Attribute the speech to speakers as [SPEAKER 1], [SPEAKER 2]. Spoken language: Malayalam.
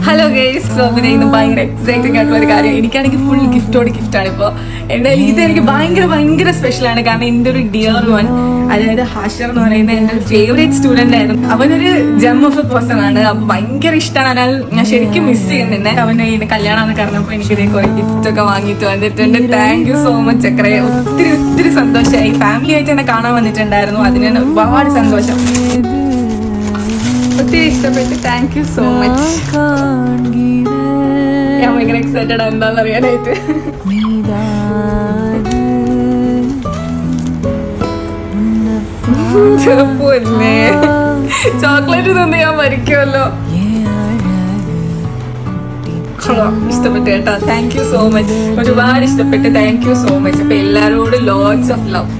[SPEAKER 1] ഹലോ ഗൈസ്, സോ പിന്നെ ഇന്ന് ഭയങ്കര എക്സൈറ്റിംഗ് ആയിട്ടുള്ള ഒരു കാര്യം. എനിക്കാണെങ്കിൽ ഫുൾ ഗിഫ്റ്റാണ് ഇപ്പോൾ. എന്തായാലും ഇത് എനിക്ക് ഭയങ്കര സ്പെഷ്യലാണ്. കാരണം എൻ്റെ ഒരു ഡിയർ വൺ, അതായത് ഹാഷർ എന്ന് പറയുന്ന എൻ്റെ ഒരു ഫേവറേറ്റ് സ്റ്റുഡൻ്റ് ആയിരുന്നു. അവനൊരു ജെം ഓഫ് എ പേഴ്സൺ ആണ്. അപ്പം ഭയങ്കര ഇഷ്ടമാണ്. അതിനാൽ ഞാൻ ശരിക്കും മിസ് ചെയ്യുന്നുണ്ട്. അവന് ഇതിന് കല്യാണമെന്ന് പറഞ്ഞപ്പോൾ എനിക്കിതേ കുറെ ഗിഫ്റ്റ് ഒക്കെ വാങ്ങിയിട്ട് വന്നിട്ടുണ്ട്. താങ്ക് യു സോ മച്ച് ചക്രയെ. ഒത്തിരി സന്തോഷമായി. ഫാമിലി ആയിട്ട് എന്നെ കാണാൻ വന്നിട്ടുണ്ടായിരുന്നു. അതിന് ഒരുപാട് സന്തോഷം. ഒത്തിരി ഇഷ്ടപ്പെട്ട് താങ്ക് യു സോ മച്ച്. ഞാൻ ഭയങ്കര എക്സൈറ്റഡ് എന്താന്ന് അറിയാനായിട്ട്. ചോക്ലേറ്റ് തന്നെ ഞാൻ മരിക്കുമല്ലോ. ഇഷ്ടപ്പെട്ടു കേട്ടോ. Thank you so much. ഒരുപാട് ഇഷ്ടപ്പെട്ട് താങ്ക് യു സോ മച്ച്. അപ്പൊ എല്ലാരോടും ലോട്ട്സ് ഓഫ് ലവ്.